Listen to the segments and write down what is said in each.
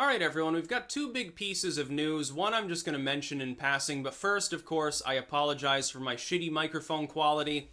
Alright everyone, we've got two big pieces of news. One I'm just going to mention in passing, but first, of course, I apologize for my shitty microphone quality.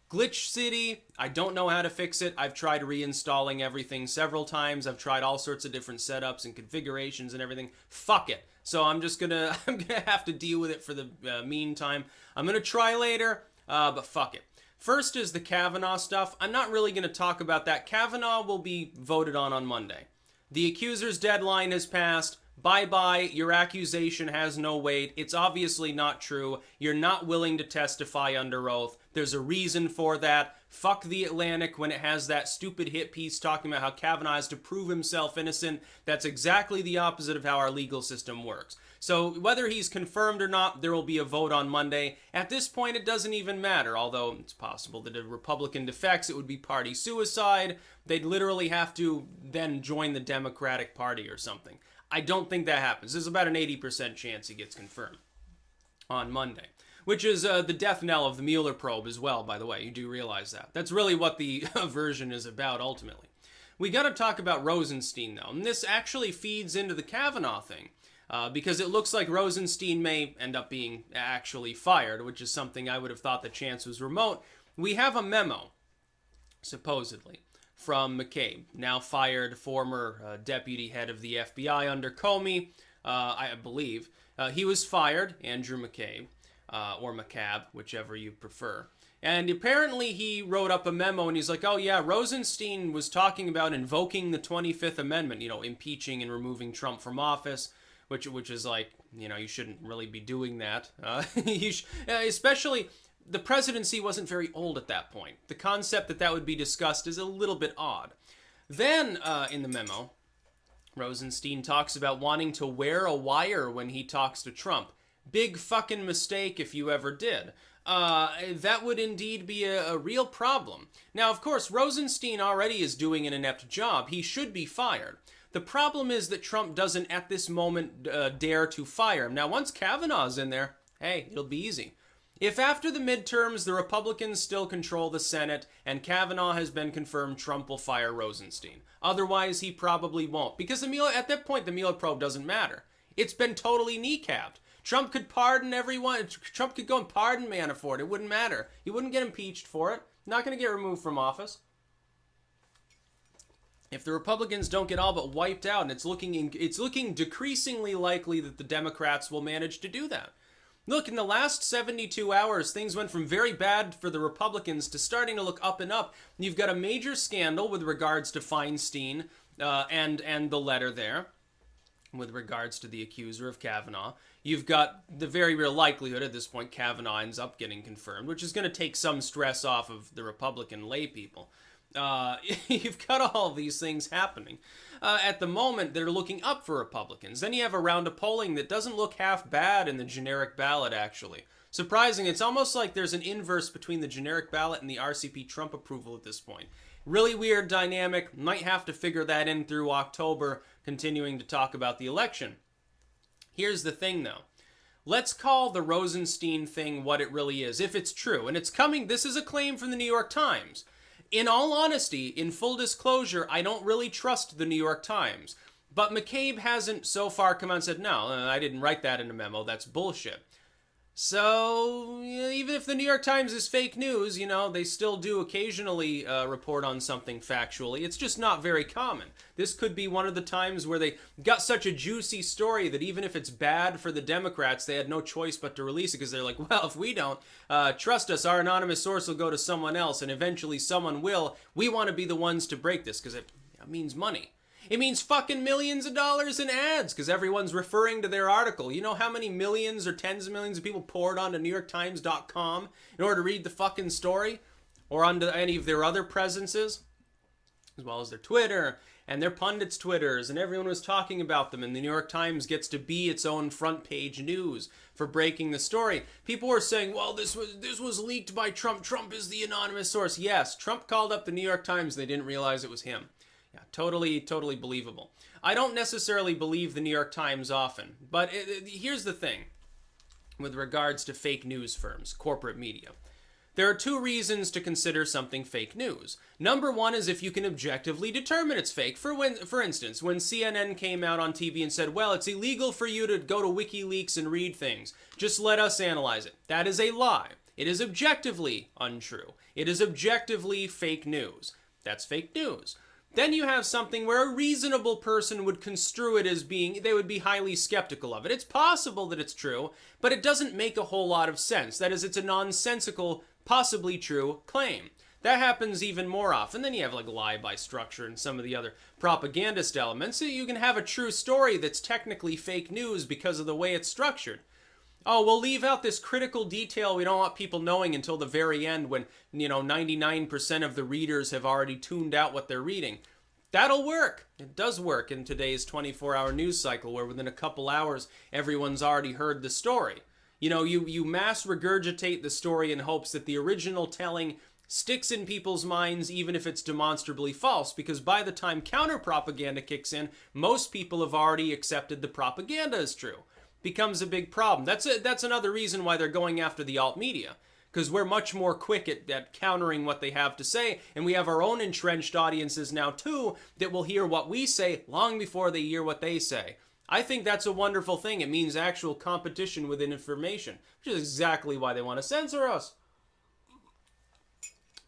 Glitch City, I don't know how to fix it. I've tried reinstalling everything several times. I've tried all sorts of different setups and configurations and everything. Fuck it. So I'm gonna have to deal with it for the meantime. I'm gonna try later, but fuck it. First is the Kavanaugh stuff. I'm not really gonna talk about that. Kavanaugh will be voted on Monday. The accuser's deadline has passed. Bye-bye. Your accusation has no weight. It's obviously not true. You're not willing to testify under oath. There's a reason for that. Fuck The Atlantic when it has that stupid hit piece talking about how Kavanaugh has to prove himself innocent. That's exactly the opposite of how our legal system works. So whether he's confirmed or not, there will be a vote on Monday. At this point, it doesn't even matter, although it's possible that if a Republican defects, it would be party suicide. They'd literally have to then join the Democratic Party or something. I don't think that happens. There's about an 80% chance he gets confirmed on Monday, which is the death knell of the Mueller probe as well, by the way. You do realize that. That's really what the version is about, ultimately. We got to talk about Rosenstein, though, and this actually feeds into the Kavanaugh thing, because it looks like Rosenstein may end up being actually fired, which is something I would have thought the chance was remote. We have a memo, supposedly, from McCabe, now fired former deputy head of the FBI under Comey, I believe. He was fired, Andrew McCabe, or McCabe, whichever you prefer. And apparently he wrote up a memo and he's like, oh yeah, Rosenstein was talking about invoking the 25th Amendment, impeaching and removing Trump from office, which is like, you shouldn't really be doing that. Especially, the presidency wasn't very old at that point. The concept that would be discussed is a little bit odd. Then, in the memo, Rosenstein talks about wanting to wear a wire when he talks to Trump. Big fucking mistake if you ever did. That would indeed be a real problem. Now, of course, Rosenstein already is doing an inept job. He should be fired. The problem is that Trump doesn't, at this moment, dare to fire him. Now, once Kavanaugh's in there, hey, it'll be easy. If after the midterms the Republicans still control the Senate and Kavanaugh has been confirmed, Trump will fire Rosenstein. Otherwise, he probably won't. Because at that point, the Mueller probe doesn't matter. It's been totally kneecapped. Trump could pardon everyone. Trump could go and pardon Manafort. It wouldn't matter. He wouldn't get impeached for it. Not going to get removed from office. If the Republicans don't get all but wiped out, and it's looking decreasingly likely that the Democrats will manage to do that. Look, in the last 72 hours, things went from very bad for the Republicans to starting to look up and up. You've got a major scandal with regards to Feinstein and the letter there, with regards to the accuser of Kavanaugh. You've got the very real likelihood at this point Kavanaugh ends up getting confirmed, which is going to take some stress off of the Republican lay people. You've got all these things happening. At the moment, they're looking up for Republicans. Then you have a round of polling that doesn't look half bad in the generic ballot, actually. Surprising, it's almost like there's an inverse between the generic ballot and the RCP Trump approval at this point. Really weird dynamic. Might have to figure that in through October, continuing to talk about the election. Here's the thing, though. Let's call the Rosenstein thing what it really is, if it's true. And it's coming, this is a claim from the New York Times. In all honesty, in full disclosure, I don't really trust the New York Times. But McCabe hasn't so far come out and said, no, I didn't write that in a memo, that's bullshit. So, even if the New York Times is fake news, they still do occasionally report on something factually. It's just not very common. This could be one of the times where they got such a juicy story that even if it's bad for the Democrats, they had no choice but to release it because they're like, well, if we don't, trust us, our anonymous source will go to someone else and eventually someone will. We want to be the ones to break this because it means money. It means fucking millions of dollars in ads because everyone's referring to their article. You know how many millions or tens of millions of people poured onto NewYorkTimes.com in order to read the fucking story? Or onto any of their other presences? As well as their Twitter and their pundits' Twitters, and everyone was talking about them, and the New York Times gets to be its own front page news for breaking the story. People were saying, well, this was leaked by Trump. Trump is the anonymous source. Yes, Trump called up the New York Times. They didn't realize it was him. Yeah, totally believable. I don't necessarily believe the New York Times often, but here's the thing with regards to fake news firms, corporate media. There are two reasons to consider something fake news. Number one is if you can objectively determine it's fake. For instance, when CNN came out on TV and said, well, it's illegal for you to go to WikiLeaks and read things. Just let us analyze it. That is a lie. It is objectively untrue. It is objectively fake news. That's fake news. Then you have something where a reasonable person would construe it as being, they would be highly skeptical of it. It's possible that it's true, but it doesn't make a whole lot of sense. That is, it's a nonsensical, possibly true claim. That happens even more often. Then you have like lie by structure and some of the other propagandist elements. So you can have a true story that's technically fake news because of the way it's structured. Oh, we'll leave out this critical detail we don't want people knowing until the very end when, 99% of the readers have already tuned out what they're reading. That'll work. It does work in today's 24-hour news cycle where within a couple hours, everyone's already heard the story. You mass regurgitate the story in hopes that the original telling sticks in people's minds even if it's demonstrably false, because by the time counter-propaganda kicks in, most people have already accepted the propaganda as true. Becomes a big problem. That's another reason why they're going after the alt media, because we're much more quick at countering what they have to say, and we have our own entrenched audiences now too that will hear what we say long before they hear what they say. I think that's a wonderful thing. It means actual competition within information, which is exactly why they want to censor us.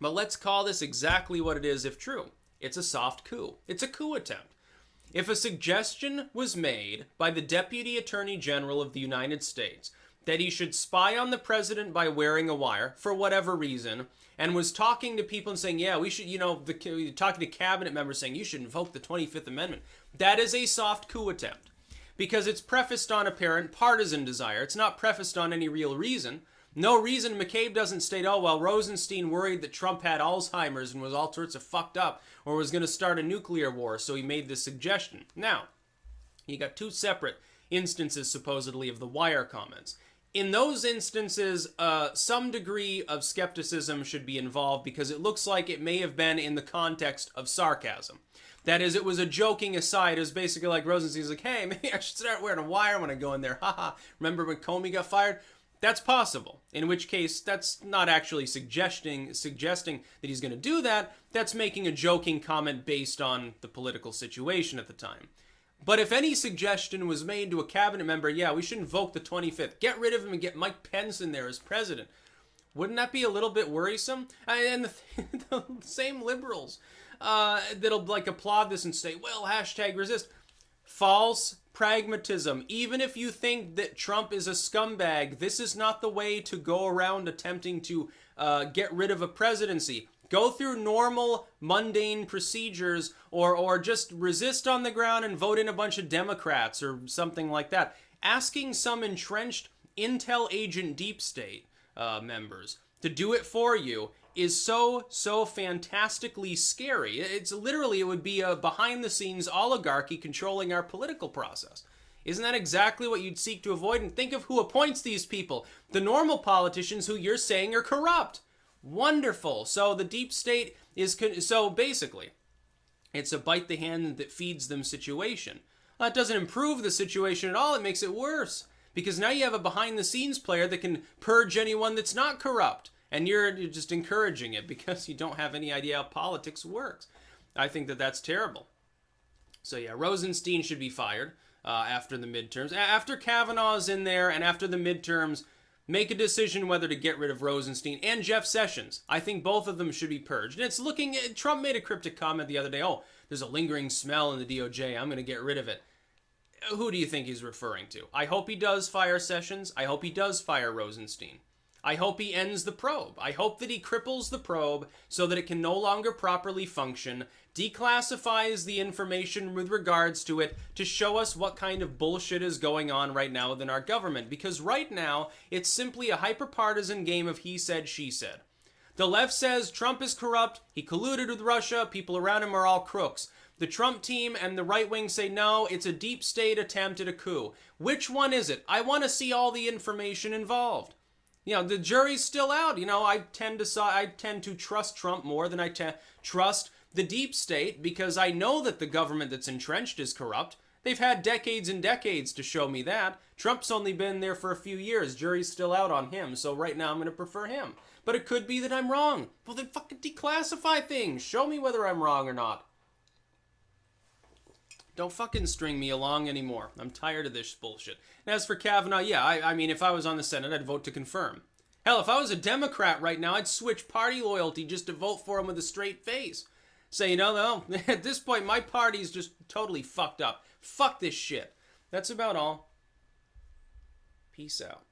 But let's call this exactly what it is if true. It's a soft coup. It's a coup attempt. If a suggestion was made by the Deputy Attorney General of the United States that he should spy on the president by wearing a wire, for whatever reason, and was talking to people and saying, yeah, we should, talking to cabinet members saying you should invoke the 25th Amendment, that is a soft coup attempt. Because it's prefaced on apparent partisan desire. It's not prefaced on any real reason. No reason. McCabe doesn't state, oh, well, Rosenstein worried that Trump had Alzheimer's and was all sorts of fucked up or was going to start a nuclear war, so he made this suggestion. Now, you got two separate instances, supposedly, of the wire comments. In those instances, some degree of skepticism should be involved because it looks like it may have been in the context of sarcasm. That is, it was a joking aside. It was basically like Rosenstein's like, hey, maybe I should start wearing a wire when I go in there. Haha, remember when Comey got fired? That's possible, in which case that's not actually suggesting that he's going to do that. That's making a joking comment based on the political situation at the time. But if any suggestion was made to a cabinet member, yeah, we should invoke the 25th, get rid of him and get Mike Pence in there as president, wouldn't that be a little bit worrisome? And the same liberals that'll like applaud this and say, well, #resist. False pragmatism. Even if you think that Trump is a scumbag, this is not the way to go around attempting to get rid of a presidency. Go through normal, mundane procedures or just resist on the ground and vote in a bunch of Democrats or something like that. Asking some entrenched intel agent deep state members to do it for you is so fantastically scary. It's literally, it would be a behind-the-scenes oligarchy controlling our political process. Isn't that exactly what you'd seek to avoid? And think of who appoints these people. The normal politicians who you're saying are corrupt. Wonderful. So the deep state is... So basically, it's a bite the hand that feeds them situation. That doesn't improve the situation at all. It makes it worse. Because now you have a behind-the-scenes player that can purge anyone that's not corrupt. And you're just encouraging it because you don't have any idea how politics works. I think that that's terrible. So yeah, Rosenstein should be fired after the midterms. After Kavanaugh's in there and after the midterms, make a decision whether to get rid of Rosenstein and Jeff Sessions. I think both of them should be purged. And it's looking... Trump made a cryptic comment the other day. Oh, there's a lingering smell in the DOJ. I'm going to get rid of it. Who do you think he's referring to? I hope he does fire Sessions. I hope he does fire Rosenstein. I hope he ends the probe. I hope that he cripples the probe so that it can no longer properly function, declassifies the information with regards to it to show us what kind of bullshit is going on right now within our government. Because right now, it's simply a hyper-partisan game of he said, she said. The left says Trump is corrupt, he colluded with Russia, people around him are all crooks. The Trump team and the right wing say, no, it's a deep state attempt at a coup. Which one is it? I want to see all the information involved. The jury's still out. I tend to trust Trump more than I trust the deep state because I know that the government that's entrenched is corrupt. They've had decades and decades to show me that. Trump's only been there for a few years. Jury's still out on him, so right now I'm going to prefer him. But it could be that I'm wrong. Well, then fucking declassify things. Show me whether I'm wrong or not. Don't fucking string me along anymore. I'm tired of this bullshit. And as for Kavanaugh, yeah, I mean, if I was on the Senate, I'd vote to confirm. Hell, if I was a Democrat right now, I'd switch party loyalty just to vote for him with a straight face. Say, no, at this point, my party's just totally fucked up. Fuck this shit. That's about all. Peace out.